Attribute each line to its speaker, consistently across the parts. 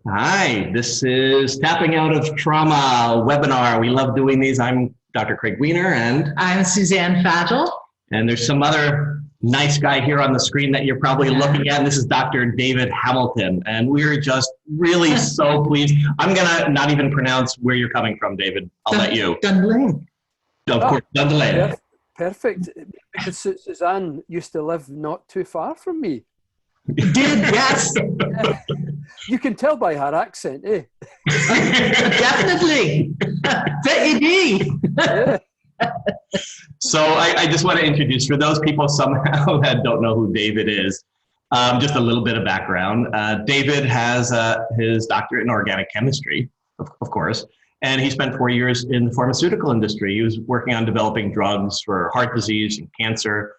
Speaker 1: Hi, this is Tapping Out of Trauma webinar. We love doing these. I'm Dr. Craig Weiner, and
Speaker 2: I'm Suzanne Fagel.
Speaker 1: there's some other nice guy here on the screen that you're probably looking at. And this is Dr. David Hamilton, and we're just really so pleased. I'm gonna not even pronounce where you're coming from, David. I'll let you.
Speaker 2: Dunblane.
Speaker 1: Of course, Dunblane.
Speaker 3: Perfect. Because Suzanne used to live not too far from me.
Speaker 2: Did, yes.
Speaker 3: You can tell by her accent, eh?
Speaker 2: Definitely.
Speaker 3: Yeah.
Speaker 1: So I just want to introduce, for those people somehow that don't know who David is, just a little bit of background. David has his doctorate in organic chemistry, of course, and he spent 4 years in the pharmaceutical industry. He was working on developing drugs for heart disease and cancer.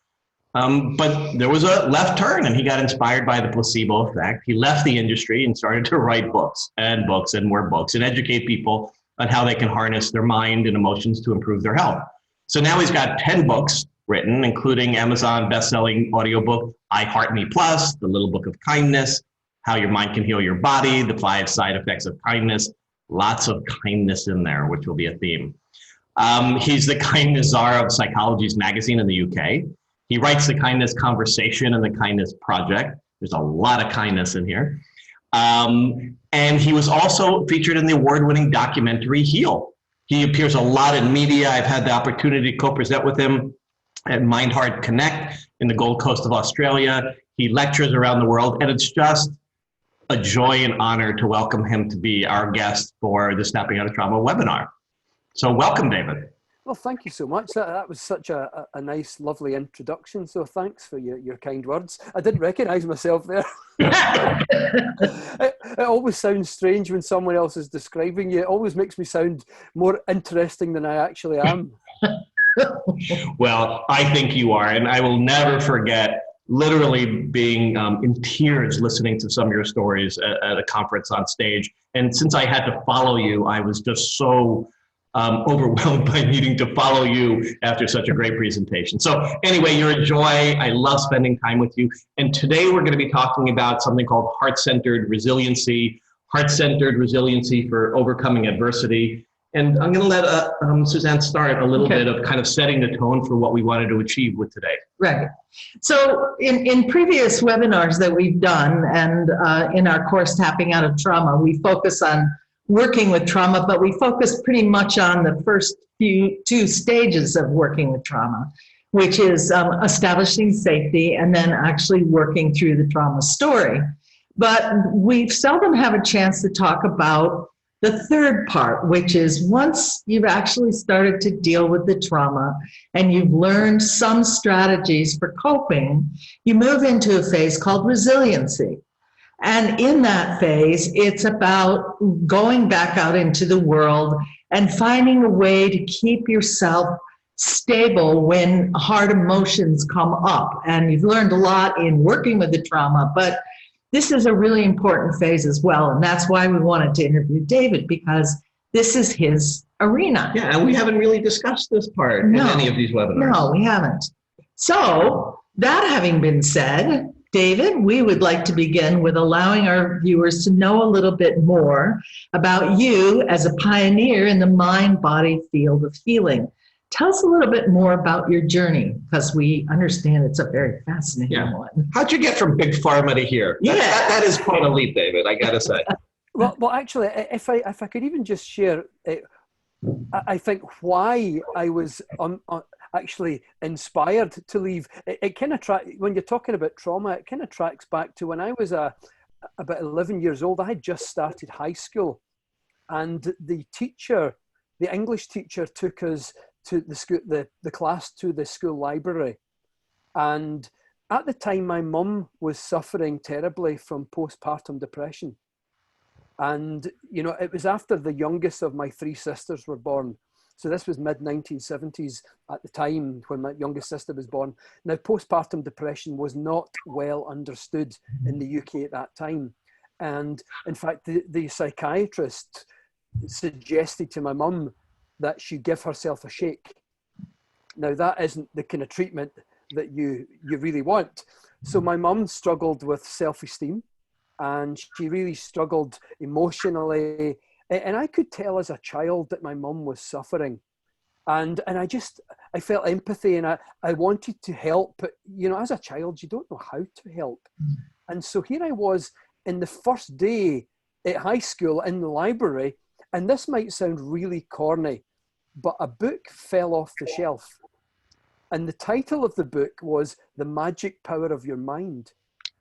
Speaker 1: But there was a left turn, and he got inspired by the placebo effect. He left the industry and started to write books and more books and educate people on how they can harness their mind and emotions to improve their health. So now he's got 10 books written, including Amazon best-selling audiobook, I Heart Me Plus, The Little Book of Kindness, How Your Mind Can Heal Your Body, The 5 Side Effects of Kindness. Lots of kindness in there, which will be a theme. He's the kindness czar of Psychology's magazine in the UK. He writes the Kindness Conversation and the Kindness Project. There's a lot of kindness in here. And he was also featured in the award-winning documentary Heal. He appears a lot in media. I've had the opportunity to co-present with him at Mind Heart Connect in the Gold Coast of Australia. He lectures around the world, and it's just a joy and honor to welcome him to be our guest for the Snapping Out of Trauma webinar. So welcome, David.
Speaker 3: Well, thank you so much. That was such a nice, lovely introduction. So thanks for your kind words. I didn't recognize myself there. It always sounds strange when someone else is describing you. It always makes me sound more interesting than I actually am.
Speaker 1: Well, I think you are. And I will never forget literally being in tears listening to some of your stories at a conference on stage. And since I had to follow you, I was just so overwhelmed by needing to follow you after such a great presentation. So anyway, you're a joy. I love spending time with you. And today we're going to be talking about something called heart-centered resiliency, heart-centered resiliency for overcoming adversity. And I'm going to let Suzanne start a little bit of kind of setting the tone for what we wanted to achieve with today.
Speaker 2: Right. So in previous webinars that we've done and in our course, Tapping Out of Trauma, we focus on working with trauma, but we focus pretty much on the first two stages of working with trauma, which is establishing safety and then actually working through the trauma story. But we seldom have a chance to talk about the third part, which is once you've actually started to deal with the trauma and you've learned some strategies for coping, you move into a phase called resiliency. And in that phase, it's about going back out into the world and finding a way to keep yourself stable when hard emotions come up. And you've learned a lot in working with the trauma, but this is a really important phase as well. And that's why we wanted to interview David, because this is his arena.
Speaker 1: Yeah, and we haven't really discussed this part in any of these webinars.
Speaker 2: No, we haven't. So that having been said, David, we would like to begin with allowing our viewers to know a little bit more about you as a pioneer in the mind-body field of healing. Tell us a little bit more about your journey, because we understand it's a very fascinating one.
Speaker 1: How'd you get from Big Pharma to here? That is quite a leap, David, I gotta say.
Speaker 3: Well, actually, if I could even just share, I think why I was actually inspired to leave. It kind of when you're talking about trauma, it kind of tracks back to when I was about 11 years old. I had just started high school, and the English teacher took us to the class to the school library. And at the time, my mum was suffering terribly from postpartum depression. And, it was after the youngest of my 3 sisters were born. So this was mid-1970s at the time when my youngest sister was born. Now, postpartum depression was not well understood in the UK at that time. And in fact, the psychiatrist suggested to my mum that she give herself a shake. Now, that isn't the kind of treatment that you really want. So my mum struggled with self-esteem. and she really struggled emotionally. And I could tell as a child that my mum was suffering. And I felt empathy, and I wanted to help. But, you know, as a child, you don't know how to help. And so here I was in the first day at high school in the library, and this might sound really corny, but a book fell off the shelf. And the title of the book was The Magic Power of Your Mind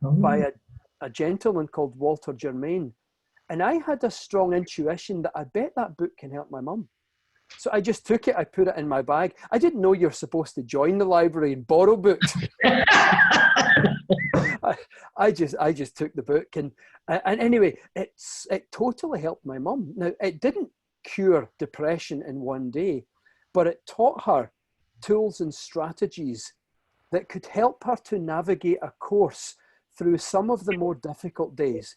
Speaker 3: by a gentleman called Walter Germain. And I had a strong intuition that I bet that book can help my mum. So I just took it, I put it in my bag. I didn't know you're supposed to join the library and borrow books. I just took the book, and anyway, it totally helped my mum. Now, it didn't cure depression in one day, but it taught her tools and strategies that could help her to navigate a course through some of the more difficult days.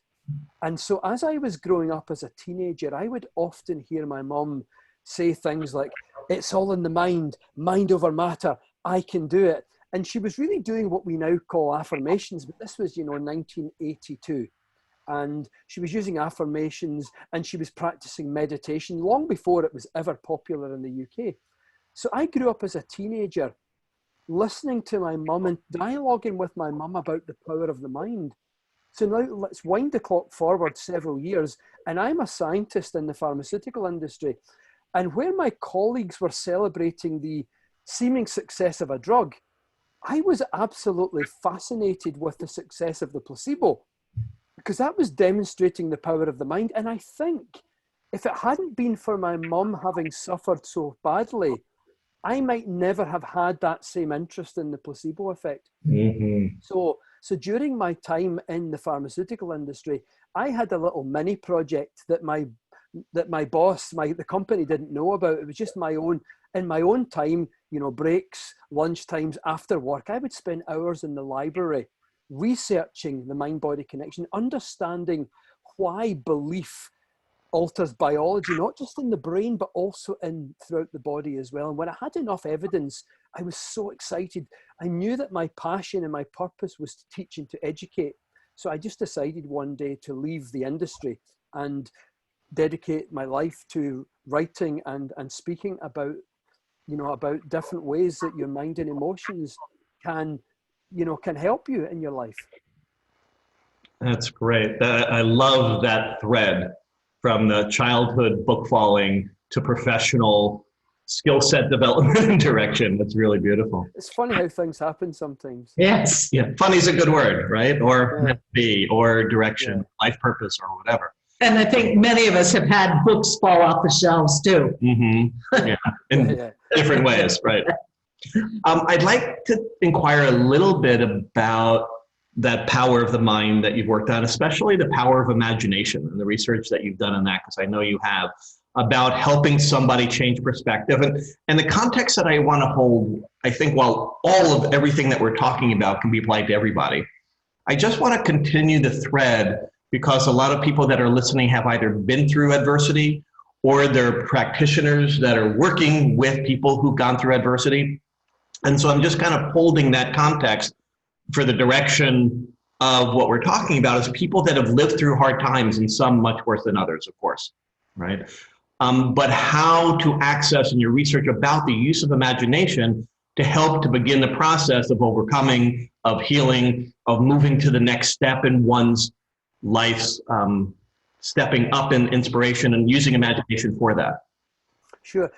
Speaker 3: And so as I was growing up as a teenager, I would often hear my mum say things like, it's all in the mind over matter, I can do it. And she was really doing what we now call affirmations, but this was, 1982. And she was using affirmations, and she was practicing meditation long before it was ever popular in the UK. So I grew up as a teenager listening to my mum and dialoguing with my mum about the power of the mind. So now let's wind the clock forward several years, and I'm a scientist in the pharmaceutical industry. And where my colleagues were celebrating the seeming success of a drug, I was absolutely fascinated with the success of the placebo, because that was demonstrating the power of the mind. And I think if it hadn't been for my mum having suffered so badly, I might never have had that same interest in the placebo effect. Mm-hmm. So during my time in the pharmaceutical industry, I had a little mini project that my boss, the company didn't know about. It was just my own, in my own time, breaks, lunch times, after work. I would spend hours in the library researching the mind-body connection, understanding why belief alters biology, not just in the brain, but also throughout the body as well. And when I had enough evidence, I was so excited. I knew that my passion and my purpose was to teach and to educate. So I just decided one day to leave the industry and dedicate my life to writing and speaking about, about different ways that your mind and emotions can help you in your life.
Speaker 1: That's great. I love that thread from the childhood book falling to professional skill set development direction. That's really beautiful.
Speaker 3: It's funny how things happen sometimes.
Speaker 2: Yes.
Speaker 1: Yeah. Funny is a good word, right? Or be, or direction, life purpose, or whatever.
Speaker 2: And I think many of us have had books fall off the shelves too.
Speaker 1: Mm-hmm. Yeah, in different ways, right? I'd like to inquire a little bit about that power of the mind that you've worked on, especially the power of imagination and the research that you've done on that, because I know you have, about helping somebody change perspective. And the context that I want to hold, I think, while all of everything that we're talking about can be applied to everybody, I just want to continue the thread, because a lot of people that are listening have either been through adversity or they're practitioners that are working with people who've gone through adversity. And so I'm just kind of holding that context for the direction of what we're talking about as people that have lived through hard times, and some much worse than others, of course, right? But how to access in your research about the use of imagination to help to begin the process of overcoming, of healing, of moving to the next step in one's life's stepping up in inspiration and using imagination for that.
Speaker 3: Sure.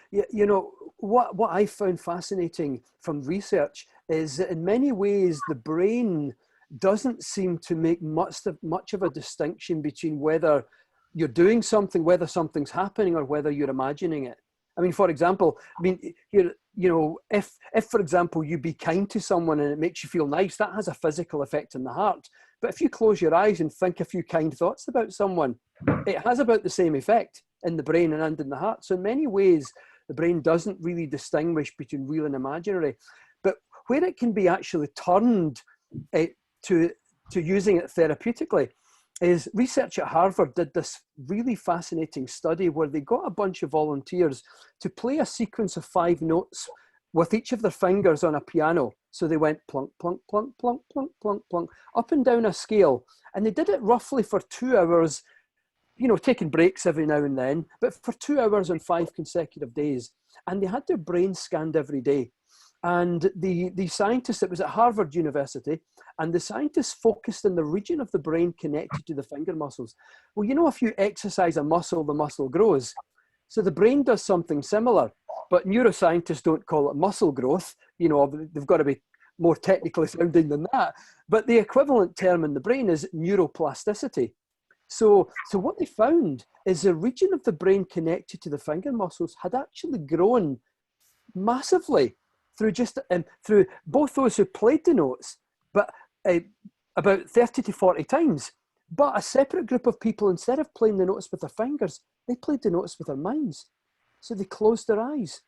Speaker 3: What I found fascinating from research is that in many ways the brain doesn't seem to make much of a distinction between whether you're doing something, whether something's happening, or whether you're imagining it. I mean, for example, if for example you be kind to someone and it makes you feel nice, that has a physical effect in the heart. But if you close your eyes and think a few kind thoughts about someone, it has about the same effect in the brain and in the heart. So in many ways, the brain doesn't really distinguish between real and imaginary. But where it can be actually turned to using it therapeutically is research at Harvard did this really fascinating study where they got a bunch of volunteers to play a sequence of 5 notes with each of their fingers on a piano. So they went plunk, plunk, plunk, plunk, plunk, plunk, plunk, up and down a scale. And they did it roughly for 2 hours, you know, taking breaks every now and then, but for 2 hours on 5 consecutive days. And they had their brains scanned every day. And the scientists, it was at Harvard University, and the scientists focused on the region of the brain connected to the finger muscles. Well, you know, if you exercise a muscle, the muscle grows. So the brain does something similar, but neuroscientists don't call it muscle growth. You know, they've got to be more technically sounding than that. But the equivalent term in the brain is neuroplasticity. So what they found is the region of the brain connected to the finger muscles had actually grown massively through both those who played the notes, but about 30 to 40 times. But a separate group of people, instead of playing the notes with their fingers, they played the notes with their minds. So they closed their eyes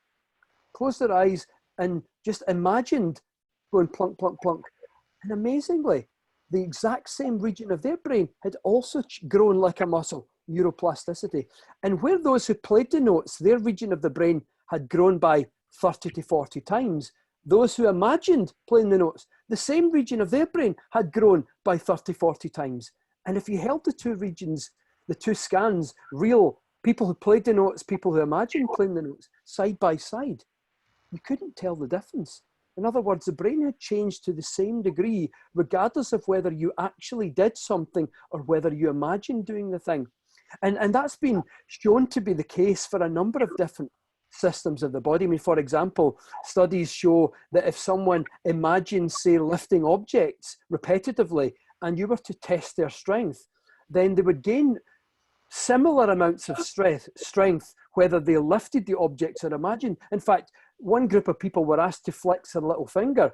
Speaker 3: and just imagined going plunk, plunk, plunk. And amazingly, the exact same region of their brain had also grown like a muscle, neuroplasticity. And where those who played the notes, their region of the brain had grown by 30 to 40 times, those who imagined playing the notes, the same region of their brain had grown by 30, 40 times. And if you held the two regions, the two scans, real people who played the notes, people who imagined playing the notes, side by side, you couldn't tell the difference. In other words, the brain had changed to the same degree, regardless of whether you actually did something or whether you imagined doing the thing. And that's been shown to be the case for a number of different systems of the body. I mean, for example, studies show that if someone imagines, say, lifting objects repetitively, and you were to test their strength, then they would gain similar amounts of strength, whether they lifted the objects or imagined. In fact, one group of people were asked to flex their little finger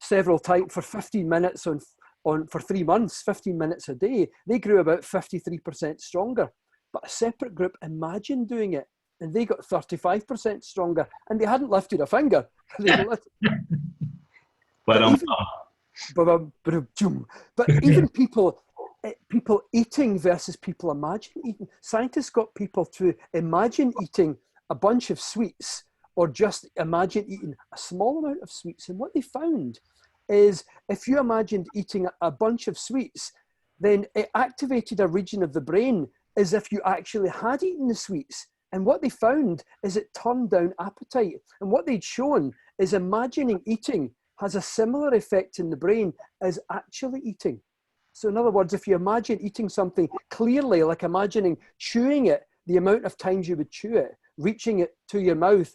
Speaker 3: several times for 15 minutes for 3 months, 15 minutes a day. They grew about 53% stronger. But a separate group imagined doing it, and they got 35% stronger, and they hadn't lifted a finger. But even people eating versus people imagine eating. Scientists got people to imagine eating a bunch of sweets or just imagine eating a small amount of sweets. And what they found is if you imagined eating a bunch of sweets, then it activated a region of the brain as if you actually had eaten the sweets. And what they found is it turned down appetite. And what they'd shown is imagining eating has a similar effect in the brain as actually eating. So in other words, if you imagine eating something clearly, like imagining chewing it, the amount of times you would chew it, reaching it to your mouth,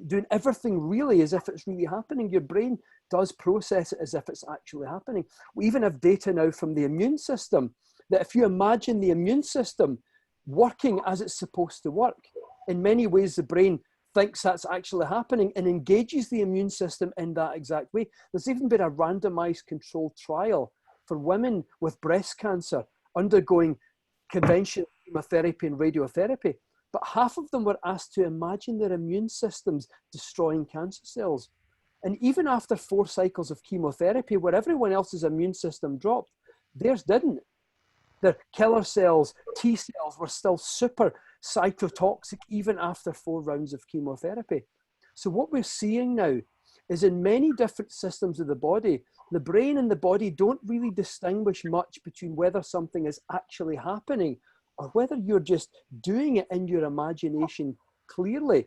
Speaker 3: doing everything really as if it's really happening, your brain does process it as if it's actually happening. We even have data now from the immune system that if you imagine the immune system working as it's supposed to work, in many ways the brain thinks that's actually happening and engages the immune system in that exact way. There's even been a randomized controlled trial for women with breast cancer undergoing conventional chemotherapy and radiotherapy, but half of them were asked to imagine their immune systems destroying cancer cells. And even after 4 cycles of chemotherapy, where everyone else's immune system dropped, theirs didn't. Their killer cells, T cells, were still super cytotoxic even after 4 rounds of chemotherapy. So what we're seeing now is in many different systems of the body, the brain and the body don't really distinguish much between whether something is actually happening or whether you're just doing it in your imagination clearly.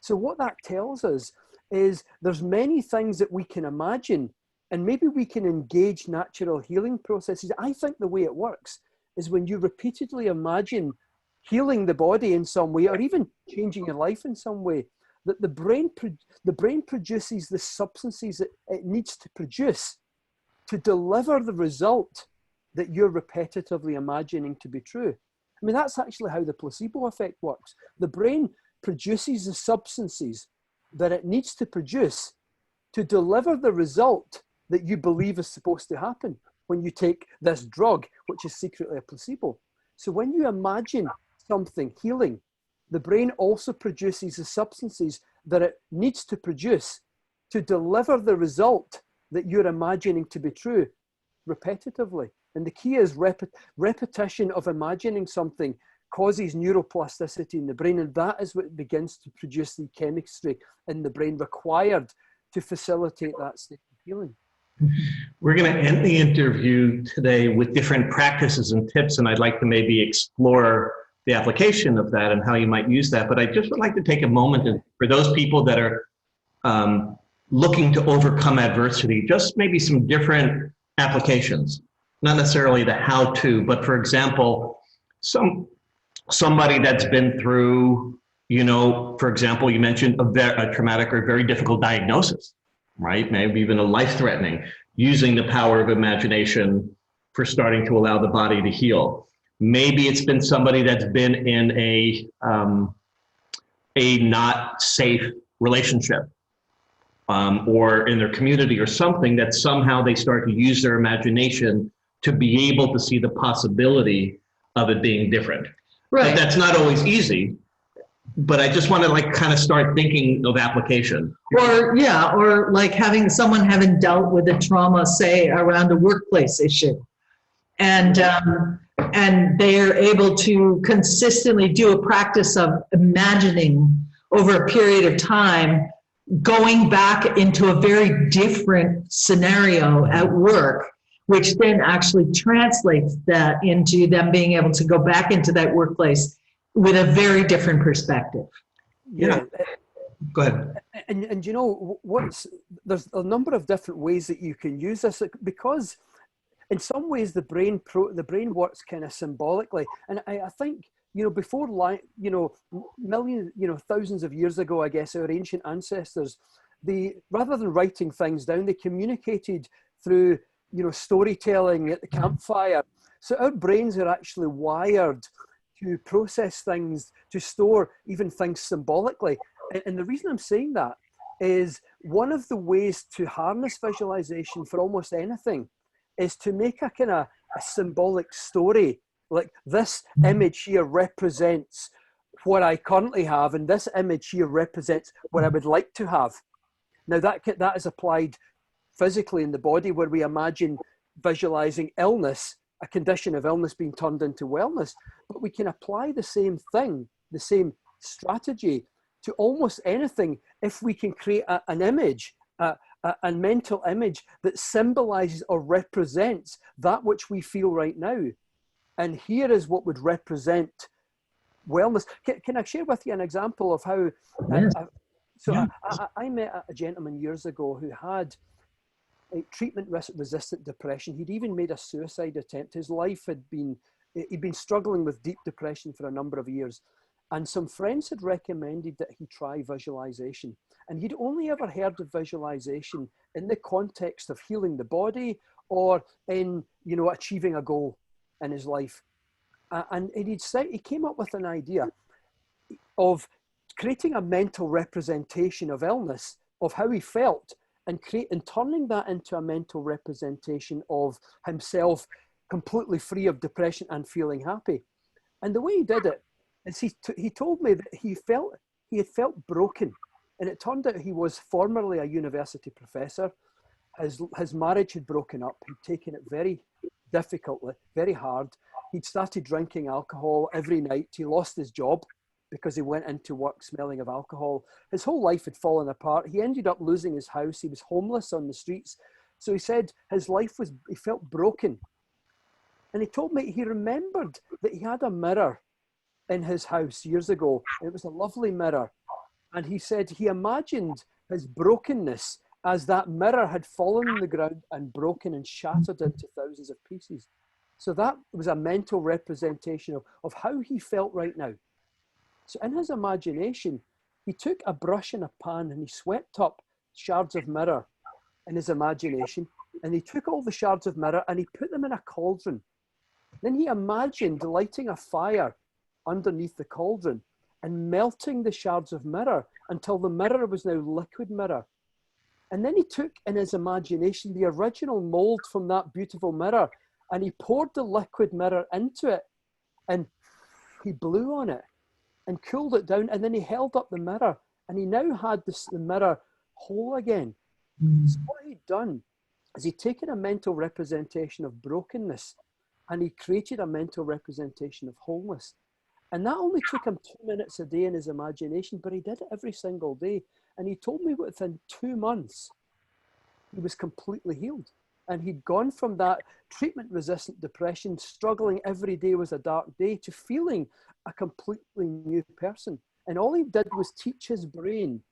Speaker 3: So what that tells us is there's many things that we can imagine, and maybe we can engage natural healing processes. I think the way it works is when you repeatedly imagine healing the body in some way, or even changing your life in some way, that the brain produces the substances that it needs to produce to deliver the result that you're repetitively imagining to be true. I mean, that's actually how the placebo effect works. The brain produces the substances that it needs to produce to deliver the result that you believe is supposed to happen when you take this drug, which is secretly a placebo. So when you imagine something healing, the brain also produces the substances that it needs to produce to deliver the result that you're imagining to be true repetitively. And the key is repetition of imagining something causes neuroplasticity in the brain, and that is what begins to produce the chemistry in the brain required to facilitate that state. healing.
Speaker 1: We're going to end the interview today with different practices and tips, and I'd like to maybe explore the application of that and how you might use that. But I just would like to take a moment for those people that are looking to overcome adversity, just maybe some different applications, not necessarily the how-to, but for example, somebody that's been through, for example, you mentioned a traumatic or very difficult diagnosis, right? Maybe even a life-threatening, using the power of imagination for starting to allow the body to heal. Maybe it's been somebody that's been in a not safe relationship, or in their community or something, that somehow they start to use their imagination to be able to see the possibility of it being different.
Speaker 2: Right.
Speaker 1: But that's not always easy. But I just want to kind of start thinking of application.
Speaker 2: Or like having someone having dealt with a trauma, say around a workplace issue, and they're able to consistently do a practice of imagining over a period of time, going back into a very different scenario at work, which then actually translates that into them being able to go back into that workplace with a very different perspective.
Speaker 1: Yeah. Go ahead.
Speaker 3: And there's a number of different ways that you can use this, because in some ways the brain works kind of symbolically. And I think, before millions, thousands of years ago, I guess our ancient ancestors, rather than writing things down, they communicated through, storytelling at the campfire. So our brains are actually wired to process things, to store even things symbolically. And the reason I'm saying that is one of the ways to harness visualization for almost anything is to make a kind of a symbolic story. Like, this image here represents what I currently have, and this image here represents what I would like to have. Now that is applied physically in the body, where we imagine visualizing illness, a condition of illness being turned into wellness, but we can apply the same thing, the same strategy to almost anything if we can create an image, a mental image that symbolizes or represents that which we feel right now. And here is what would represent wellness. Can I share with you an example of how?
Speaker 2: Yes.
Speaker 3: I met a gentleman years ago who had treatment-resistant depression. He'd even made a suicide attempt. His life he'd been struggling with deep depression for a number of years. And some friends had recommended that he try visualization. And he'd only ever heard of visualization in the context of healing the body or in, achieving a goal in his life. And he came up with an idea of creating a mental representation of illness, of how he felt, and turning that into a mental representation of himself completely free of depression and feeling happy. And the way he did it is he told me that he had felt broken. And it turned out he was formerly a university professor. His marriage had broken up. He'd taken it very difficultly, very hard. He'd started drinking alcohol every night. He lost his job because he went into work smelling of alcohol. His whole life had fallen apart. He ended up losing his house. He was homeless on the streets. So he said he felt broken. And he told me he remembered that he had a mirror in his house years ago. It was a lovely mirror. And he said he imagined his brokenness as that mirror had fallen on the ground and broken and shattered into thousands of pieces. So that was a mental representation of how he felt right now. So in his imagination, he took a brush and a pan and he swept up shards of mirror in his imagination. And he took all the shards of mirror and he put them in a cauldron. Then he imagined lighting a fire underneath the cauldron and melting the shards of mirror until the mirror was now liquid mirror. And then he took in his imagination the original mold from that beautiful mirror and he poured the liquid mirror into it and he blew on it and cooled it down, and then he held up the mirror and he now had the mirror whole again. So what he'd done is he'd taken a mental representation of brokenness and he created a mental representation of wholeness. And that only took him 2 minutes a day in his imagination, but he did it every single day. And he told me within 2 months, he was completely healed. And he'd gone from that treatment-resistant depression, struggling every day was a dark day, to feeling a completely new person. And all he did was teach his brain.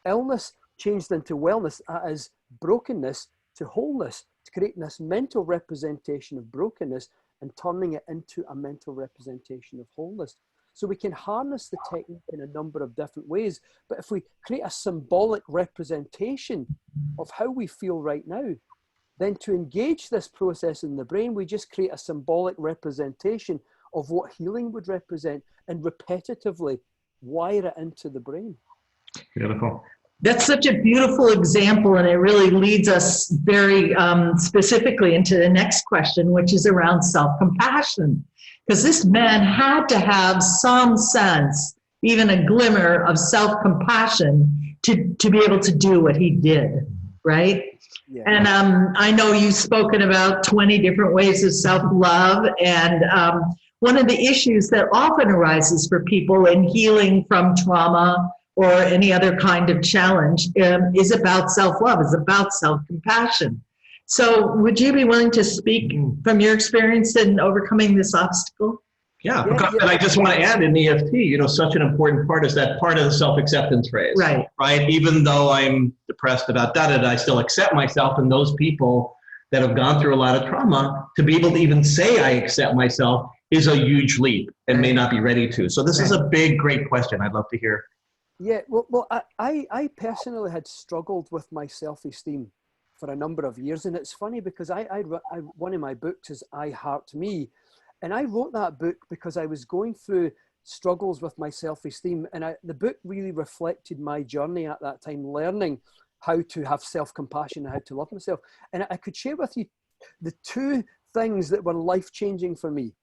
Speaker 3: Illness changed into wellness, that is brokenness to wholeness, to creating this mental representation of brokenness and turning it into a mental representation of wholeness. So we can harness the technique in a number of different ways. But if we create a symbolic representation of how we feel right now, then to engage this process in the brain, we just create a symbolic representation of what healing would represent and repetitively wire it into the brain.
Speaker 1: Beautiful.
Speaker 2: That's such a beautiful example, and it really leads us very specifically into the next question, which is around self-compassion. Because this man had to have some sense, even a glimmer of self-compassion to be able to do what he did, right?
Speaker 3: Yeah.
Speaker 2: And I know you've spoken about 20 different ways of self-love, and one of the issues that often arises for people in healing from trauma or any other kind of challenge is about self-love, is about self-compassion. So would you be willing to speak from your experience in overcoming this obstacle?
Speaker 1: Yeah, because, and I just want to add in EFT, such an important part is that part of the self-acceptance phase. Right. Even though I'm depressed about that, I still accept myself, and those people that have gone through a lot of trauma, to be able to even say I accept myself is a huge leap and may not be ready to. So this is a big, great question. I'd love to hear.
Speaker 3: Yeah, well, I personally had struggled with my self-esteem for a number of years. And it's funny because one of my books is I Heart Me. And I wrote that book because I was going through struggles with my self-esteem. And the book really reflected my journey at that time, learning how to have self-compassion and how to love myself. And I could share with you the two things that were life-changing for me.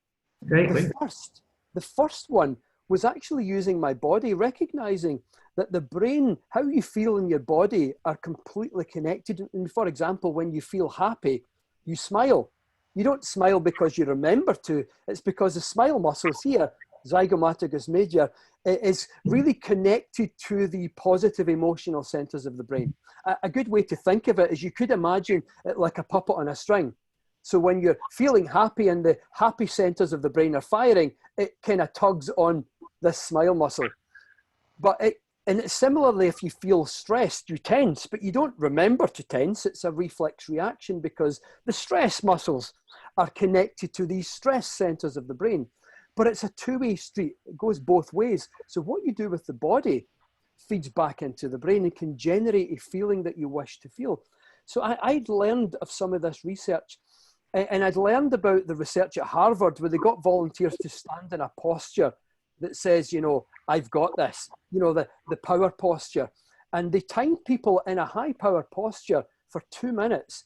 Speaker 2: Great.
Speaker 3: The first one was actually using my body, recognizing that the brain, how you feel in your body are completely connected. And for example, when you feel happy, you smile. You don't smile because you remember to, it's because the smile muscles here, zygomaticus major, is really connected to the positive emotional centers of the brain. A good way to think of it is you could imagine it like a puppet on a string. So when you're feeling happy and the happy centers of the brain are firing, it kind of tugs on this smile muscle. And similarly, if you feel stressed, you tense, but you don't remember to tense. It's a reflex reaction because the stress muscles are connected to these stress centers of the brain. But it's a two-way street. It goes both ways. So what you do with the body feeds back into the brain and can generate a feeling that you wish to feel. So I'd learned of some of this research, and I'd learned about the research at Harvard where they got volunteers to stand in a posture that says, I've got this, the power posture. And they timed people in a high power posture for 2 minutes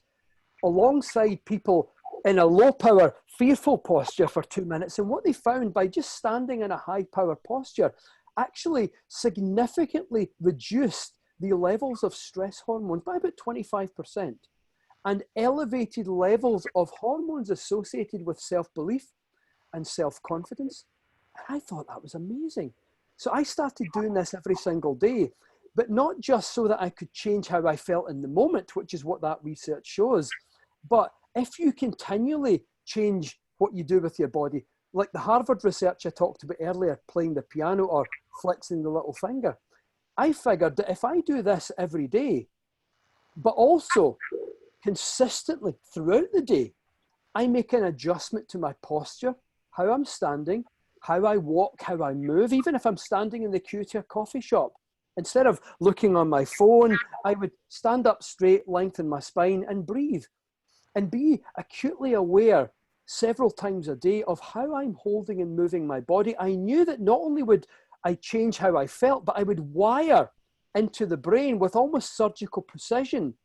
Speaker 3: alongside people in a low power, fearful posture for 2 minutes. And what they found by just standing in a high power posture actually significantly reduced the levels of stress hormones by about 25% and elevated levels of hormones associated with self-belief and self-confidence. I thought that was amazing. So I started doing this every single day, but not just so that I could change how I felt in the moment, which is what that research shows, but if you continually change what you do with your body, like the Harvard research I talked about earlier, playing the piano or flexing the little finger, I figured that if I do this every day, but also consistently throughout the day, I make an adjustment to my posture, how I'm standing, how I walk, how I move, even if I'm standing in the queue to a coffee shop. Instead of looking on my phone, I would stand up straight, lengthen my spine and breathe and be acutely aware several times a day of how I'm holding and moving my body. I knew that not only would I change how I felt, but I would wire into the brain with almost surgical precision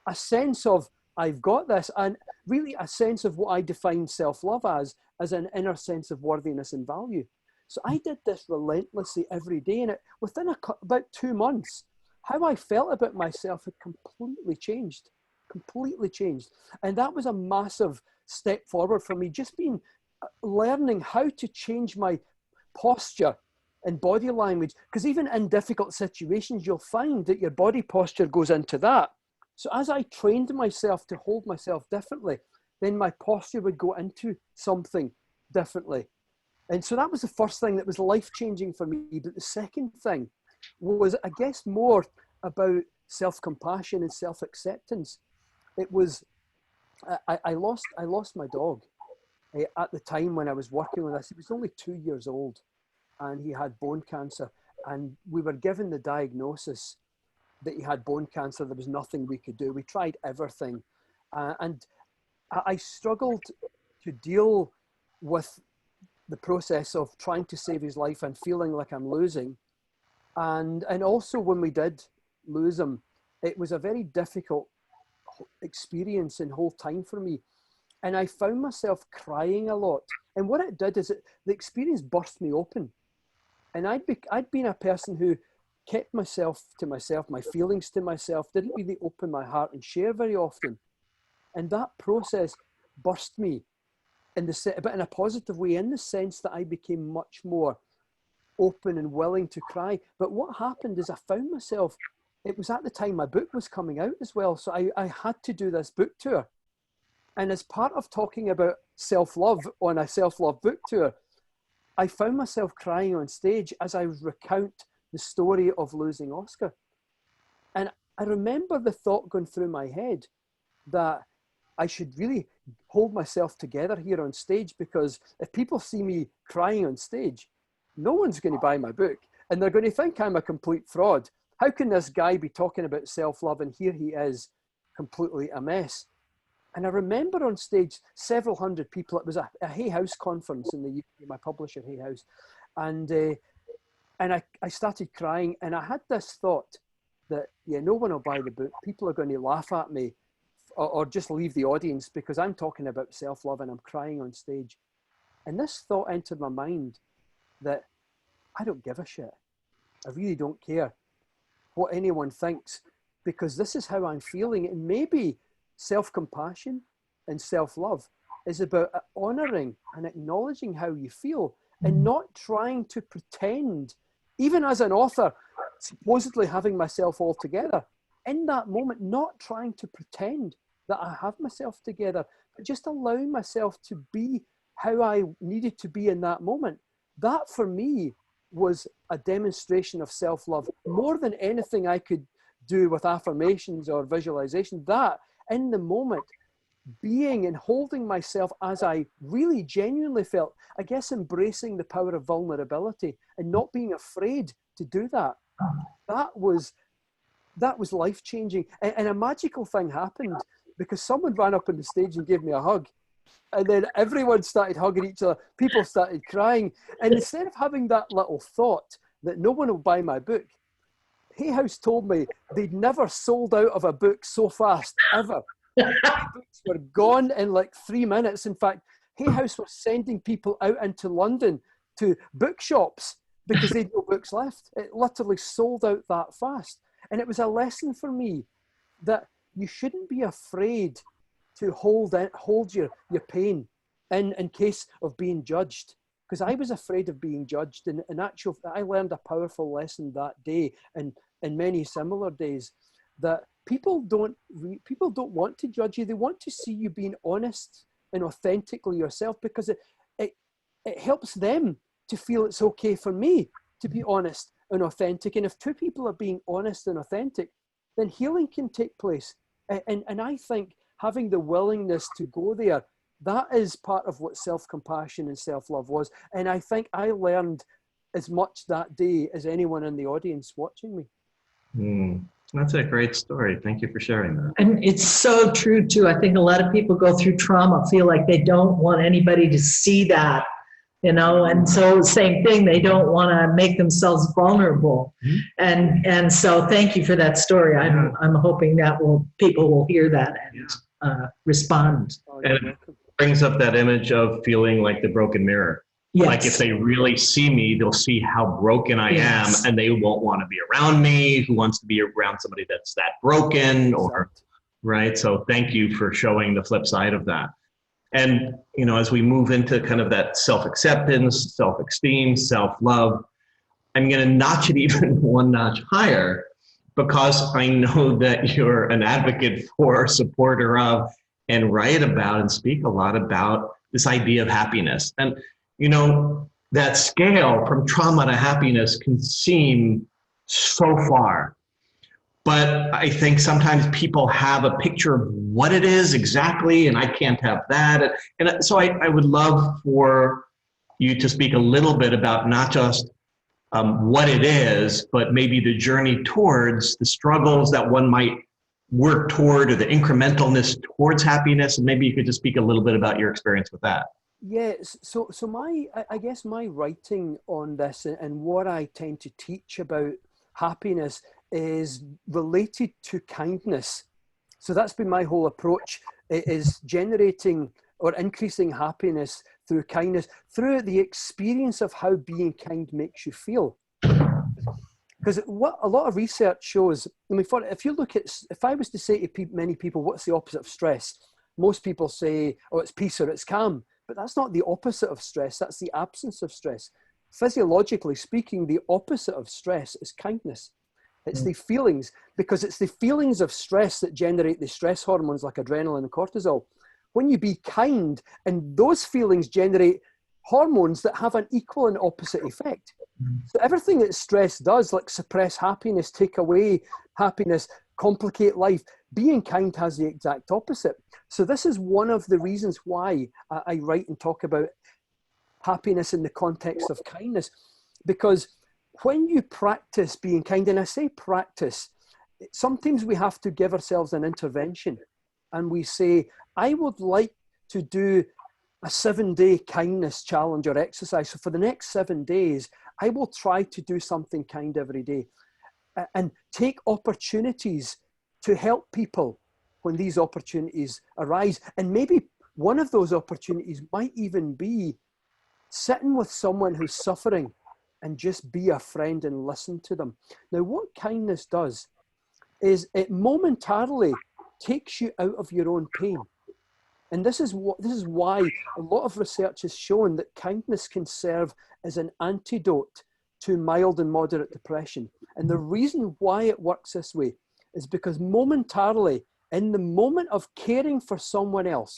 Speaker 3: a sense of I've got this, and really a sense of what I define self-love as an inner sense of worthiness and value. So I did this relentlessly every day, and within about 2 months, how I felt about myself had completely changed. And that was a massive step forward for me, just learning how to change my posture and body language. Because even in difficult situations, you'll find that your body posture goes into that. So as I trained myself to hold myself differently, then my posture would go into something differently. And so that was the first thing that was life-changing for me. But the second thing was, I guess, more about self-compassion and self-acceptance. It was, I lost my dog at the time when I was working with this. He was only 2 years old, and he had bone cancer. And we were given the diagnosis that he had bone cancer. There was nothing we could do. We tried everything. And I struggled to deal with the process of trying to save his life and feeling like I'm losing. And also when we did lose him, it was a very difficult experience and whole time for me. And I found myself crying a lot. And what it did is the experience burst me open. And I'd been a person who kept myself to myself, my feelings to myself, didn't really open my heart and share very often. And that process burst me but in a positive way, in the sense that I became much more open and willing to cry. But what happened is I found myself, it was at the time my book was coming out as well. So I had to do this book tour. And as part of talking about self-love on a self-love book tour, I found myself crying on stage as I would recount the story of losing Oscar. And I remember the thought going through my head that I should really hold myself together here on stage, because if people see me crying on stage, no one's going to buy my book and they're going to think I'm a complete fraud. How can this guy be talking about self-love and here he is completely a mess? And I remember on stage several hundred people. It was a Hay House conference in the UK, my publisher Hay House. And I started crying, and I had this thought that, yeah, no one will buy the book. People are going to laugh at me or just leave the audience because I'm talking about self-love and I'm crying on stage. And this thought entered my mind that I don't give a shit. I really don't care what anyone thinks, because this is how I'm feeling. And maybe self-compassion and self-love is about honoring and acknowledging how you feel and not trying to pretend, even as an author, supposedly having myself all together. In that moment, not trying to pretend that I have myself together, but just allowing myself to be how I needed to be in that moment. That for me was a demonstration of self-love more than anything I could do with affirmations or visualization. That in the moment, being and holding myself as I really genuinely felt, I guess embracing the power of vulnerability and not being afraid to do that. That was life-changing. And a magical thing happened, because someone ran up on the stage and gave me a hug. And then everyone started hugging each other. People started crying. And instead of having that little thought that no one will buy my book, Hay House told me they'd never sold out of a book so fast, ever. Books were gone in like 3 minutes. In fact, Hay House was sending people out into London to bookshops because they had no books left. It literally sold out that fast. And it was a lesson for me that you shouldn't be afraid to hold your pain in case of being judged. Because I was afraid of being judged. And in actual, I learned a powerful lesson that day and many similar days, that people don't want to judge you. They want to see you being honest and authentically yourself, because it helps them to feel it's okay for me to be honest and authentic. And if two people are being honest and authentic, then healing can take place. And I think having the willingness to go there, that is part of what self-compassion and self-love was. And I think I learned as much that day as anyone in the audience watching me.
Speaker 1: That's a great story. Thank you for sharing that.
Speaker 2: And it's so true too. I think a lot of people go through trauma, feel like they don't want anybody to see that, and so same thing, they don't want to make themselves vulnerable. And so thank you for that story. I'm hoping that people will hear that and respond.
Speaker 1: And it brings up that image of feeling like the broken mirror.
Speaker 2: Yes.
Speaker 1: Like if they really see me, they'll see how broken I am, and they won't want to be around me. Who wants to be around somebody that's that broken? Or right? So thank you for showing the flip side of that. And as we move into kind of that self-acceptance, self-esteem, self-love, I'm going to notch it even one notch higher. because I know that you're an advocate for, supporter of, and write about and speak a lot about this idea of happiness. And, you know, that scale from trauma to happiness can seem so far. But I think sometimes people have a picture of what it is exactly, and I can't have that. And so I would love for you to speak a little bit about not just what it is, but maybe the journey towards the struggles that one might work toward, or the incrementalness towards happiness. And maybe you could just speak a little bit about your experience with that.
Speaker 3: Yes, so I guess my writing on this and what I tend to teach about happiness is related to kindness. So that's been my whole approach, is generating or increasing happiness through kindness, through the experience of how being kind makes you feel. Because what a lot of research shows, I mean, if you look at, if I was to say to many people, what's the opposite of stress? Most people say, oh, it's peace or it's calm. But that's not the opposite of stress. That's the absence of stress. Physiologically speaking, the opposite of stress is kindness. It's the feelings, because it's the feelings of stress that generate the stress hormones like adrenaline and cortisol. When you be kind, and those feelings generate hormones that have an equal and opposite effect. So everything that stress does, like suppress happiness, take away happiness, complicate life, being kind has the exact opposite. So this is one of the reasons why I write and talk about happiness in the context of kindness, because when you practice being kind, and I say practice, sometimes we have to give ourselves an intervention and we say, I would like to do a 7-day kindness challenge or exercise. So for the next 7 days, I will try to do something kind every day and take opportunities to help people when these opportunities arise. And maybe one of those opportunities might even be sitting with someone who's suffering and just be a friend and listen to them. Now, what kindness does is it momentarily takes you out of your own pain. And this is why a lot of research has shown that kindness can serve as an antidote to mild and moderate depression. And the reason why it works this way is because momentarily, in the moment of caring for someone else,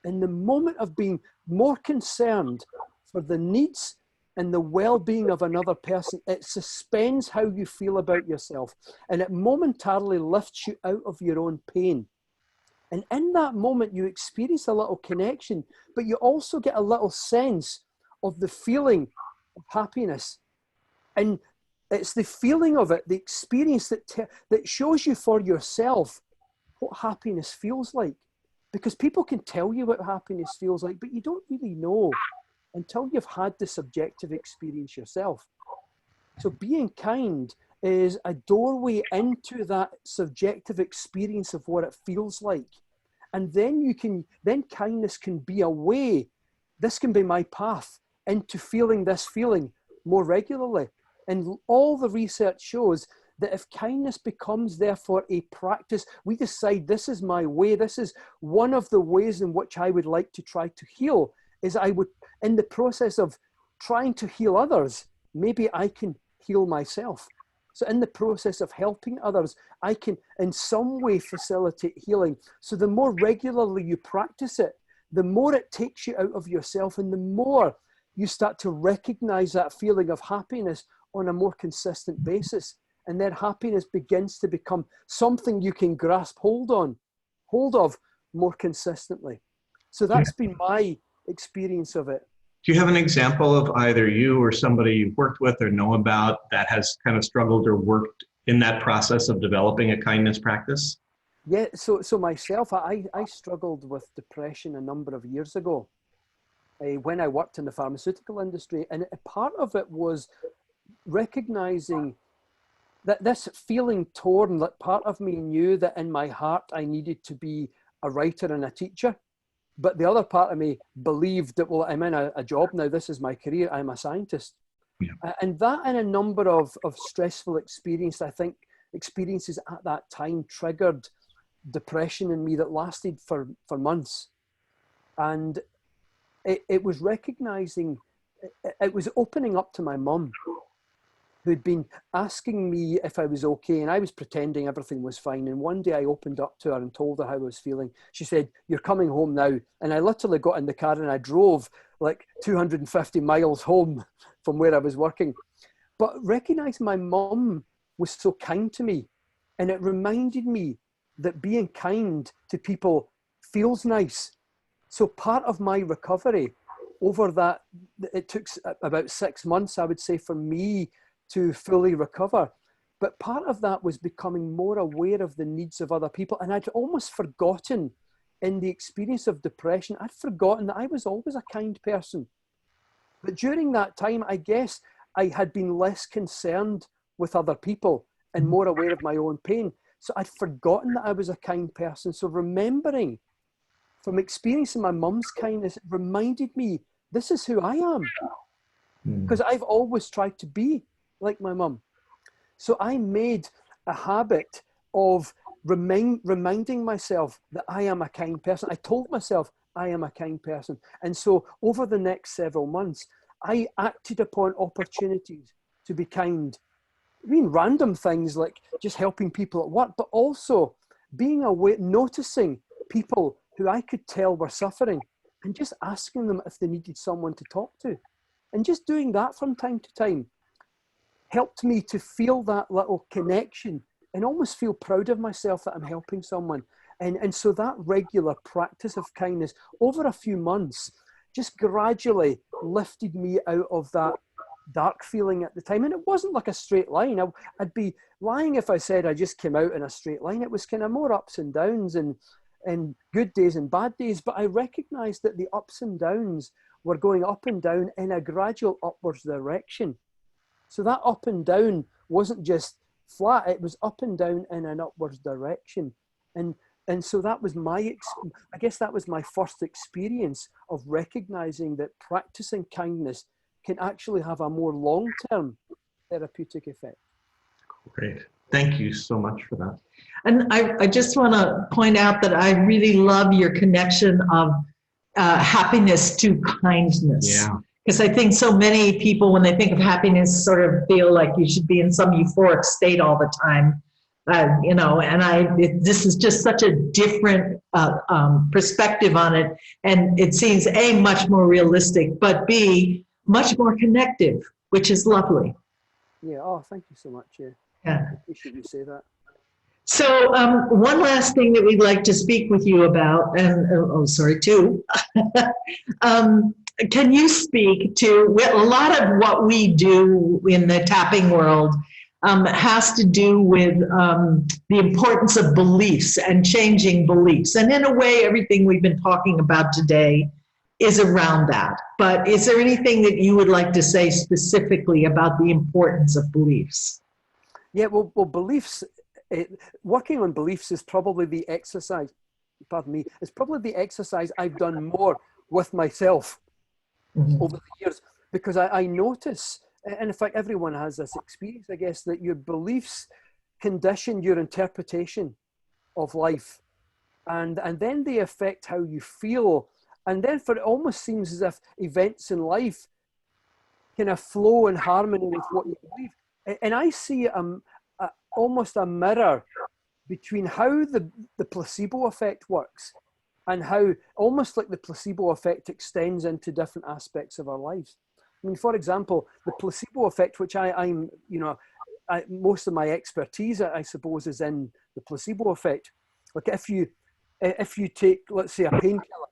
Speaker 3: in the moment of being more concerned for the needs and the well-being of another person, it suspends how you feel about yourself, and it momentarily lifts you out of your own pain. And in that moment, you experience a little connection, but you also get a little sense of the feeling of happiness. And it's the feeling of it, the experience that shows you for yourself what happiness feels like. Because people can tell you what happiness feels like, but you don't really know until you've had the subjective experience yourself. So being kind is a doorway into that subjective experience of what it feels like. And then then kindness can be a way, this can be my path into feeling this feeling more regularly. And all the research shows that if kindness becomes therefore a practice, we decide this is my way, this is one of the ways in which I would like to try to heal, is I would, in the process of trying to heal others, maybe I can heal myself. So in the process of helping others, I can in some way facilitate healing. So the more regularly you practice it, the more it takes you out of yourself, and the more you start to recognize that feeling of happiness on a more consistent basis. And then happiness begins to become something you can grasp hold of more consistently. So that's been my experience of it.
Speaker 1: Do you have an example of either you or somebody you've worked with or know about that has kind of struggled or worked in that process of developing a kindness practice?
Speaker 3: Yeah, so myself, I struggled with depression a number of years ago when I worked in the pharmaceutical industry. And a part of it was recognizing that this feeling torn, that part of me knew that in my heart I needed to be a writer and a teacher. But the other part of me believed that, well, I'm in a job now, this is my career, I'm a scientist. Yeah. And that and a number of stressful experiences, I think experiences at that time triggered depression in me that lasted for months. And it was recognizing, it was opening up to my mum who'd been asking me if I was okay, and I was pretending everything was fine. And one day I opened up to her and told her how I was feeling. She said, "You're coming home now." And I literally got in the car and I drove like 250 miles home from where I was working. But recognizing my mum was so kind to me, and it reminded me that being kind to people feels nice. So part of my recovery over that, it took about 6 months, I would say, for me to fully recover. But part of that was becoming more aware of the needs of other people. And I'd almost forgotten, in the experience of depression, I'd forgotten that I was always a kind person. But during that time, I guess I had been less concerned with other people and more aware of my own pain. So I'd forgotten that I was a kind person. So remembering from experiencing my mum's kindness, it reminded me, this is who I am. Because I've always tried to be like my mum. So I made a habit of reminding myself that I am a kind person. I told myself I am a kind person. And so over the next several months, I acted upon opportunities to be kind. I mean, random things like just helping people at work, but also being aware, noticing people who I could tell were suffering and just asking them if they needed someone to talk to. And just doing that from time to time helped me to feel that little connection and almost feel proud of myself that I'm helping someone. And so that regular practice of kindness over a few months just gradually lifted me out of that dark feeling at the time. And it wasn't like a straight line. I'd be lying if I said I just came out in a straight line. It was kind of more ups and downs and good days and bad days. But I recognized that the ups and downs were going up and down in a gradual upwards direction. So that up and down wasn't just flat, it was up and down in an upwards direction. And so that was I guess that was my first experience of recognizing that practicing kindness can actually have a more long-term therapeutic effect.
Speaker 1: Great. Thank you so much for that.
Speaker 2: And I just want to point out that I really love your connection of happiness to kindness.
Speaker 1: Yeah.
Speaker 2: Because I think so many people, when they think of happiness, sort of feel like you should be in some euphoric state all the time. This is just such a different perspective on it. And it seems A, much more realistic, but B, much more connective, which is lovely.
Speaker 3: Yeah, oh, thank you so much. Yeah. I appreciate you say that.
Speaker 2: So one last thing that we'd like to speak with you about, two. Can you speak to a lot of what we do in the tapping world has to do with the importance of beliefs and changing beliefs. And in a way, everything we've been talking about today is around that. But is there anything that you would like to say specifically about the importance of beliefs?
Speaker 3: Yeah, well beliefs, working on beliefs is probably the exercise, it's probably the exercise I've done more with myself over the years, because I notice, and in fact everyone has this experience, I guess, that your beliefs condition your interpretation of life, and then they affect how you feel, and then it almost seems as if events in life kind of flow in harmony with what you believe. And I see almost a mirror between how the placebo effect works and how almost like the placebo effect extends into different aspects of our lives. I mean, for example, the placebo effect, which most of my expertise, I suppose, is in the placebo effect. Like if you take, let's say, a painkiller,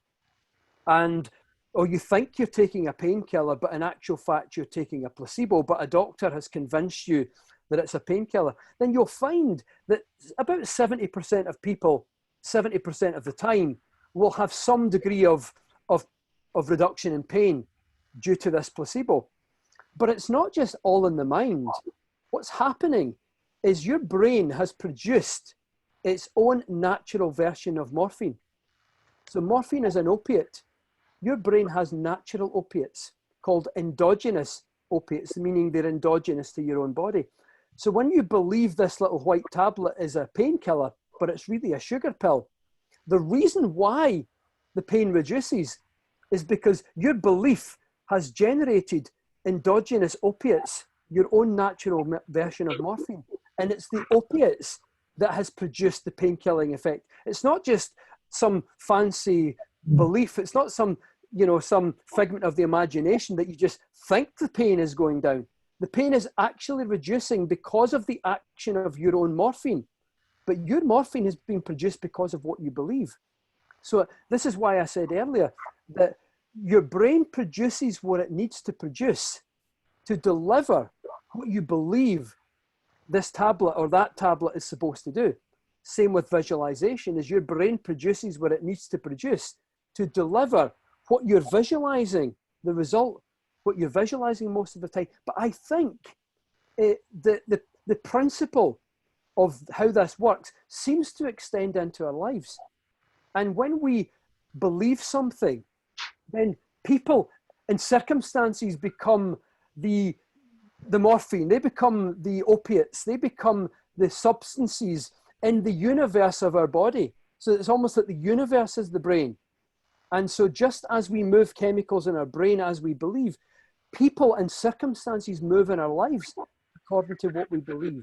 Speaker 3: or you think you're taking a painkiller, but in actual fact you're taking a placebo, but a doctor has convinced you that it's a painkiller, then you'll find that about 70% of people, 70% of the time, will have some degree of reduction in pain due to this placebo. But it's not just all in the mind. What's happening is your brain has produced its own natural version of morphine. So morphine is an opiate. Your brain has natural opiates called endogenous opiates, meaning they're endogenous to your own body. So when you believe this little white tablet is a painkiller, but it's really a sugar pill, the reason why the pain reduces is because your belief has generated endogenous opiates your own natural version of morphine. And it's the opiates that has produced the pain-killing effect. It's not just some fancy belief. It's not some, some figment of the imagination that you just think the pain is going down. The pain is actually reducing because of the action of your own morphine. But your morphine has been produced because of what you believe. So this is why I said earlier that your brain produces what it needs to produce to deliver what you believe this tablet or that tablet is supposed to do. Same with visualization, is your brain produces what it needs to produce to deliver what you're visualizing, the result, what you're visualizing most of the time. But I think the principle of how this works seems to extend into our lives. And when we believe something, then people and circumstances become the morphine, they become the opiates, they become the substances in the universe of our body. So it's almost like the universe is the brain. And so just as we move chemicals in our brain as we believe, people and circumstances move in our lives according to what we believe.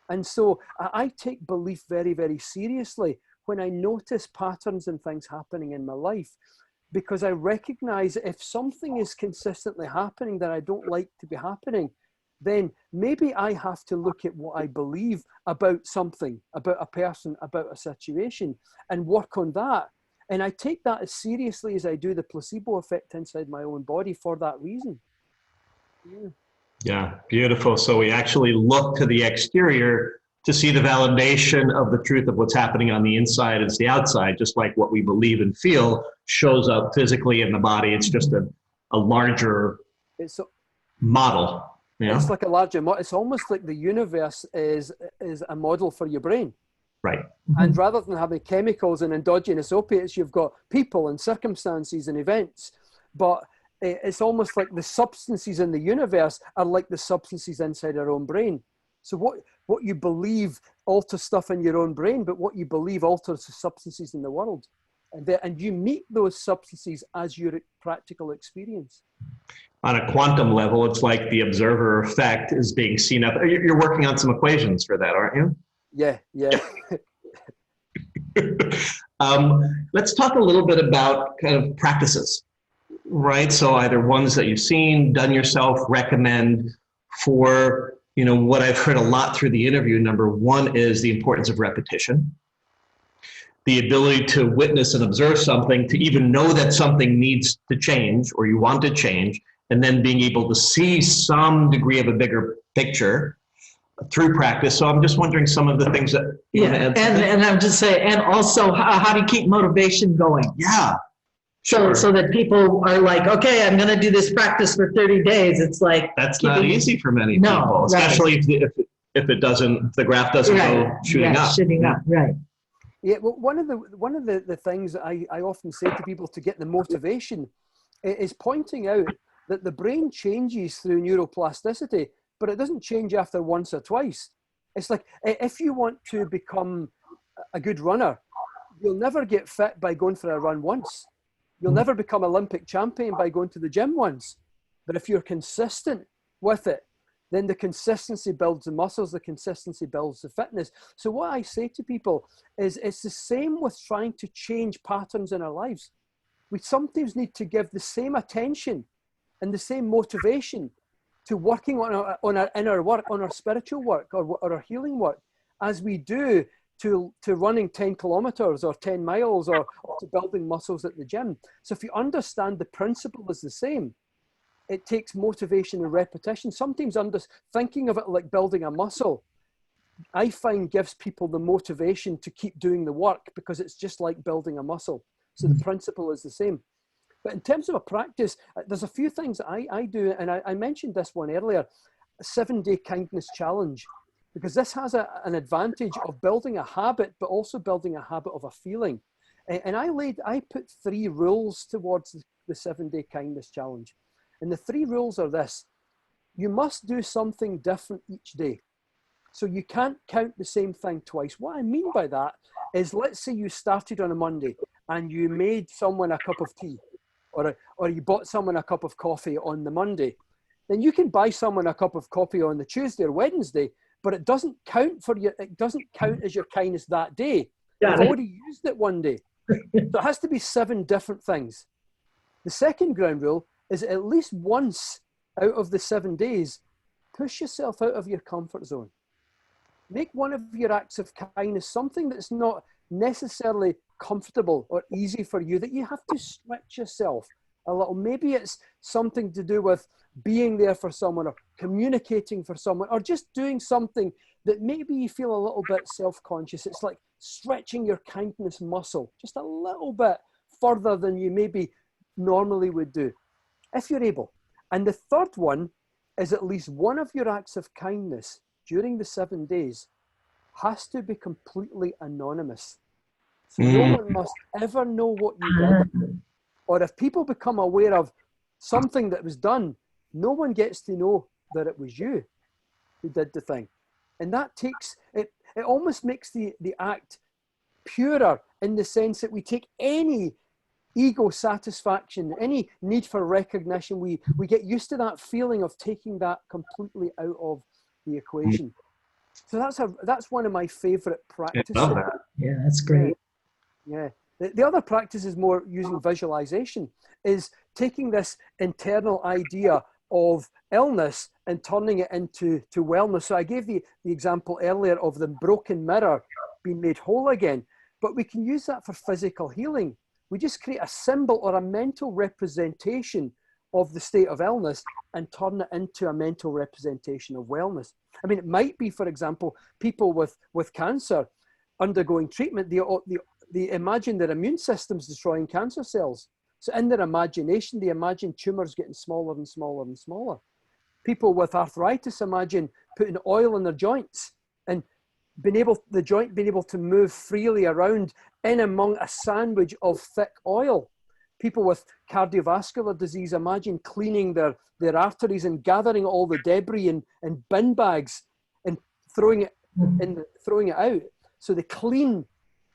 Speaker 3: And so I take belief very, very seriously when I notice patterns and things happening in my life, because I recognize if something is consistently happening that I don't like to be happening, then maybe I have to look at what I believe about something, about a person, about a situation, and work on that. And I take that as seriously as I do the placebo effect inside my own body for that reason. Yeah.
Speaker 1: Yeah, beautiful. So we actually look to the exterior to see the validation of the truth of what's happening on the inside as the outside, just like what we believe and feel shows up physically in the body. It's just a larger model. Yeah?
Speaker 3: It's like a larger model. It's almost like the universe is a model for your brain.
Speaker 1: Right.
Speaker 3: And rather than having chemicals and endogenous opiates, you've got people and circumstances and events. But it's almost like the substances in the universe are like the substances inside our own brain. So what you believe alters stuff in your own brain, but what you believe alters the substances in the world. And you meet those substances as your practical experience.
Speaker 1: On a quantum level, it's like the observer effect is being seen up. You're working on some equations for that, aren't you?
Speaker 3: Yeah.
Speaker 1: Let's talk a little bit about kind of practices, right? So either ones that you've seen, done yourself, recommend for, what I've heard a lot through the interview. Number one is the importance of repetition. The ability to witness and observe something, to even know that something needs to change or you want to change, and then being able to see some degree of a bigger picture through practice. So I'm just wondering some of the things that you want to add.
Speaker 2: And I'm just saying, and also how do you keep motivation going?
Speaker 1: Yeah.
Speaker 2: So that people are like, okay, I'm going to do this practice for 30 days. It's like
Speaker 1: that's not easy for many people, especially if the graph doesn't go shooting up.
Speaker 2: Right.
Speaker 3: Yeah, well, one of the things I often say to people to get the motivation is pointing out that the brain changes through neuroplasticity, but it doesn't change after once or twice. It's like, if you want to become a good runner, you'll never get fit by going for a run once. You'll never become Olympic champion by going to the gym once. But if you're consistent with it, then the consistency builds the muscles, the consistency builds the fitness. So what I say to people is it's the same with trying to change patterns in our lives. We sometimes need to give the same attention and the same motivation to working on our inner work, on our spiritual work or our healing work, as we do to running 10 kilometers or 10 miles or to building muscles at the gym. So if you understand the principle is the same, it takes motivation and repetition. Sometimes thinking of it like building a muscle, I find gives people the motivation to keep doing the work because it's just like building a muscle. So the principle is the same. But in terms of a practice, there's a few things I do, and I mentioned this one earlier, a 7-day kindness challenge, because this has an advantage of building a habit, but also building a habit of a feeling. And I put 3 rules towards the 7-day kindness challenge. And the 3 rules are this: you must do something different each day. So you can't count the same thing twice. What I mean by that is, let's say you started on a Monday and you made someone a cup of tea, or you bought someone a cup of coffee on the Monday. then you can buy someone a cup of coffee on the Tuesday or Wednesday, but it doesn't count for you. It doesn't count as your kindness that day. You've already used it one day. So it has to be 7 different things. The second ground rule is at least once out of the 7 days, push yourself out of your comfort zone. Make one of your acts of kindness something that's not necessarily comfortable or easy for you, that you have to stretch yourself a little. Maybe it's something to do with being there for someone, or communicating for someone, or just doing something that maybe you feel a little bit self-conscious. It's like stretching your kindness muscle just a little bit further than you maybe normally would do, if you're able. And the third one is at least one of your acts of kindness during the 7 days has to be completely anonymous. So no one must ever know what you did. Or if people become aware of something that was done, no one gets to know that it was you who did the thing. And that takes, it almost makes the act purer, in the sense that we take any ego satisfaction, any need for recognition, we get used to that feeling of taking that completely out of the equation. So that's one of my favorite practices.
Speaker 1: I love that.
Speaker 2: Yeah, that's great.
Speaker 3: Yeah. The other practice is more using visualization, is taking this internal idea of illness and turning it into wellness. So I gave the example earlier of the broken mirror being made whole again, but we can use that for physical healing. We just create a symbol or a mental representation of the state of illness and turn it into a mental representation of wellness. I mean, it might be, for example, people with cancer undergoing treatment, they imagine their immune system's destroying cancer cells. So in their imagination, they imagine tumors getting smaller and smaller and smaller. People with arthritis imagine putting oil in their joints and the joint being able to move freely around in among a sandwich of thick oil. People with cardiovascular disease imagine cleaning their arteries and gathering all the debris in bin bags and throwing it out. So they clean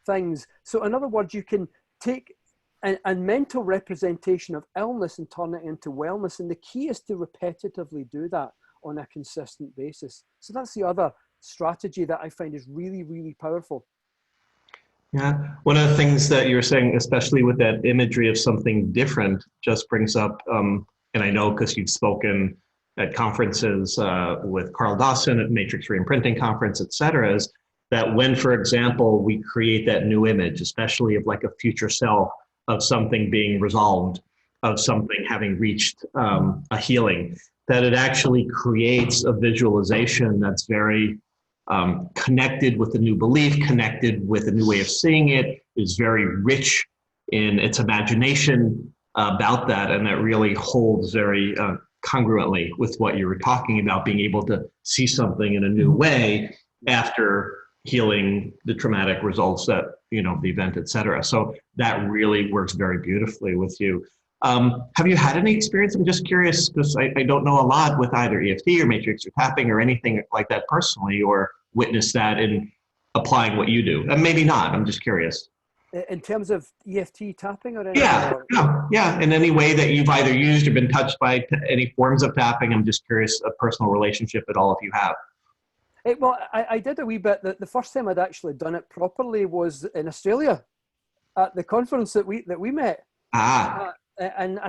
Speaker 3: things. So in other words, you can take a mental representation of illness and turn it into wellness. And the key is to repetitively do that on a consistent basis. So that's the other strategy that I find is really, really powerful.
Speaker 1: Yeah, one of the things that you're saying, especially with that imagery of something different, just brings up, and I know because you've spoken at conferences with Carl Dawson at Matrix Reimprinting Conference, et cetera, is that when, for example, we create that new image, especially of like a future self, of something being resolved, of something having reached a healing, that it actually creates a visualization that's very connected with the new belief, connected with a new way of seeing it, is very rich in its imagination about that, and that really holds very congruently with what you were talking about, being able to see something in a new way after healing the traumatic results that, the event, et cetera. So that really works very beautifully with you. Have you had any experience? I'm just curious, because I don't know a lot with either EFT or matrix or tapping or anything like that personally, or witnessed that in applying what you do. And maybe not, I'm just curious.
Speaker 3: In terms of EFT tapping or anything?
Speaker 1: Yeah. In any way that you've either used or been touched by any forms of tapping, I'm just curious, a personal relationship at all, if you have.
Speaker 3: Well, I did a wee bit. The first time I'd actually done it properly was in Australia at the conference that we met. And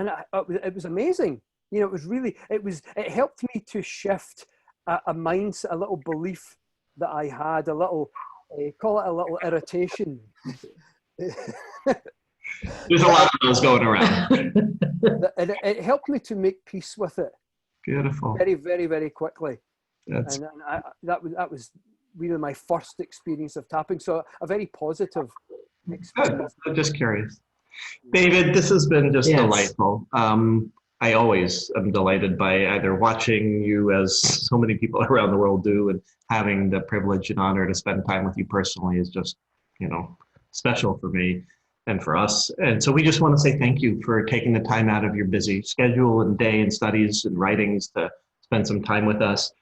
Speaker 3: it was amazing. It was really, it helped me to shift a mindset, a little belief that I had, a little, call it a little irritation.
Speaker 1: There's a lot of those going around.
Speaker 3: And it helped me to make peace with it.
Speaker 1: Beautiful.
Speaker 3: Very, very, very quickly.
Speaker 1: That
Speaker 3: was really my first experience of tapping. So a very positive experience.
Speaker 1: Good. I'm just curious. David, this has been just delightful. I always am delighted by either watching you, as so many people around the world do, and having the privilege and honor to spend time with you personally is just, special for me and for us. And so we just want to say thank you for taking the time out of your busy schedule and day and studies and writings to spend some time with us.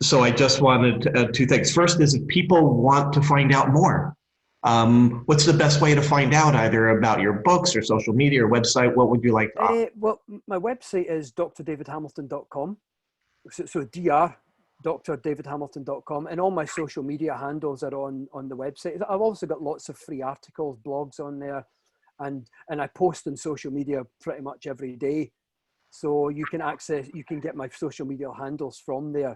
Speaker 1: So I just wanted two things. First is, if people want to find out more What's the best way to find out either about your books or social media or website? What would you like to offer?
Speaker 3: Well, my website is drdavidhamilton.com. So drdrdavidhamilton.com, and all my social media handles are on the website. I've also got lots of free articles, blogs on there, and I post on social media pretty much every day. So you can get my social media handles from there,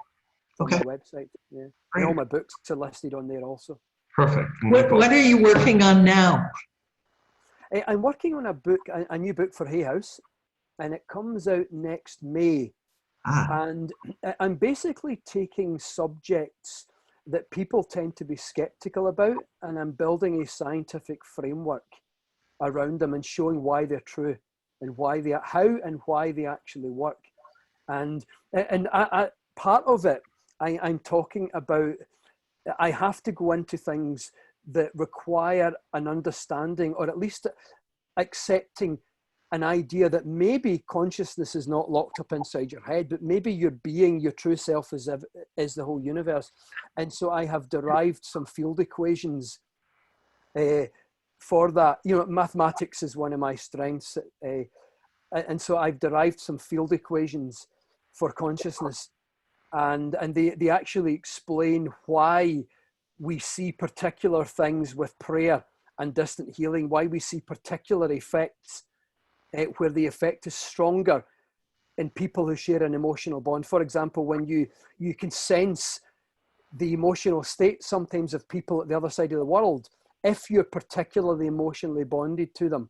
Speaker 3: from
Speaker 1: Okay.
Speaker 3: my website. Yeah. And all my books are listed on there also.
Speaker 1: Perfect.
Speaker 2: What are you working on now?
Speaker 3: I'm working on a new book for Hay House, and it comes out next May. And I'm basically taking subjects that people tend to be skeptical about, and I'm building a scientific framework around them and showing why they're true and how and why they actually work. And part of it, I'm talking about, I have to go into things that require an understanding, or at least accepting an idea that maybe consciousness is not locked up inside your head, but maybe your being, your true self is the whole universe. And so I have derived some field equations for that. You know, mathematics is one of my strengths. And so I've derived some field equations for consciousness. And they actually explain why we see particular things with prayer and distant healing, why we see particular effects where the effect is stronger in people who share an emotional bond. For example, when you can sense the emotional state sometimes of people at the other side of the world, if you're particularly emotionally bonded to them.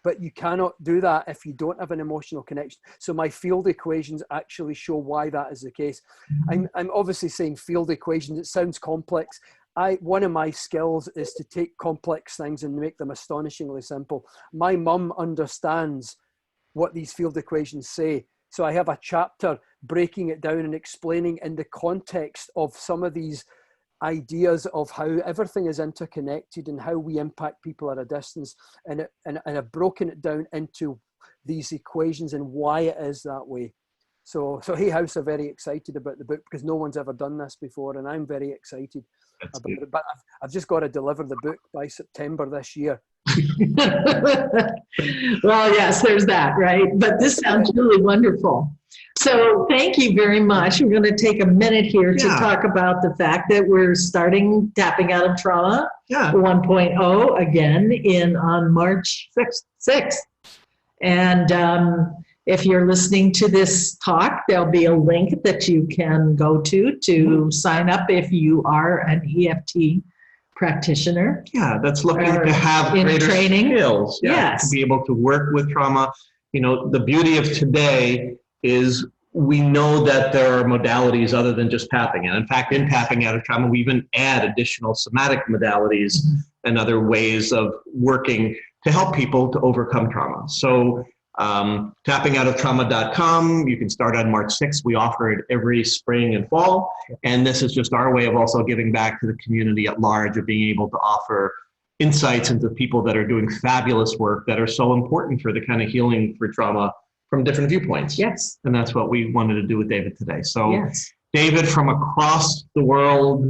Speaker 3: But you cannot do that if you don't have an emotional connection. So my field equations actually show why that is the case. I'm obviously saying field equations, it sounds complex. One of my skills is to take complex things and make them astonishingly simple. My mum understands what these field equations say. So I have a chapter breaking it down and explaining in the context of some of these ideas of how everything is interconnected and how we impact people at a distance, and I've broken it down into these equations and why it is that way. So Hay House are very excited about the book because no one's ever done this before, and I'm very excited about it. But I've just got to deliver the book by September this year.
Speaker 2: Well, yes, there's that, right? But this sounds really wonderful. So thank you very much. We're going to take a minute here to talk about the fact that we're starting Tapping Out of Trauma 1.0 again on March 6th. And if you're listening to this talk, there'll be a link that you can go to sign up if you are an EFT practitioner.
Speaker 1: Yeah, that's looking to have greater training skills. To be able to work with trauma. You know, the beauty of today is we know that there are modalities other than just tapping. And in fact, in Tapping Out of Trauma, we even add additional somatic modalities and other ways of working to help people to overcome trauma. So tappingoutoftrauma.com, you can start on March 6th. We offer it every spring and fall. And this is just our way of also giving back to the community at large, of being able to offer insights into people that are doing fabulous work that are so important for the kind of healing for trauma from different viewpoints.
Speaker 2: Yes.
Speaker 1: And that's what we wanted to do with David today. So David, from across the world,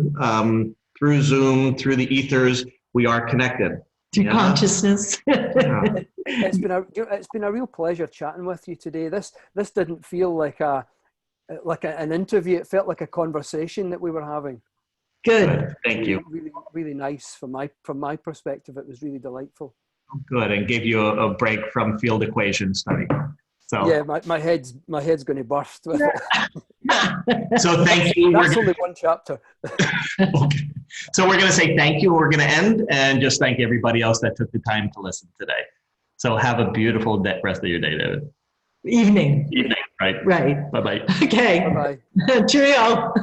Speaker 1: through Zoom, through the ethers, we are connected.
Speaker 2: To consciousness.
Speaker 3: It's been a real pleasure chatting with you today. This didn't feel like an interview. It felt like a conversation that we were having.
Speaker 2: Good.
Speaker 1: Thank you.
Speaker 3: Really, really nice from my perspective. It was really delightful.
Speaker 1: Good, and gave you a break from field equation study. So
Speaker 3: yeah, my head's going to burst with it.
Speaker 1: So thank you.
Speaker 3: That's only one chapter.
Speaker 1: Okay. So we're going to say thank you. We're going to end and just thank everybody else that took the time to listen today. So have a beautiful rest of your day, David.
Speaker 2: Evening.
Speaker 1: Evening, right?
Speaker 2: Right.
Speaker 1: Bye-bye.
Speaker 2: Okay.
Speaker 3: Bye-bye.
Speaker 2: Cheerio.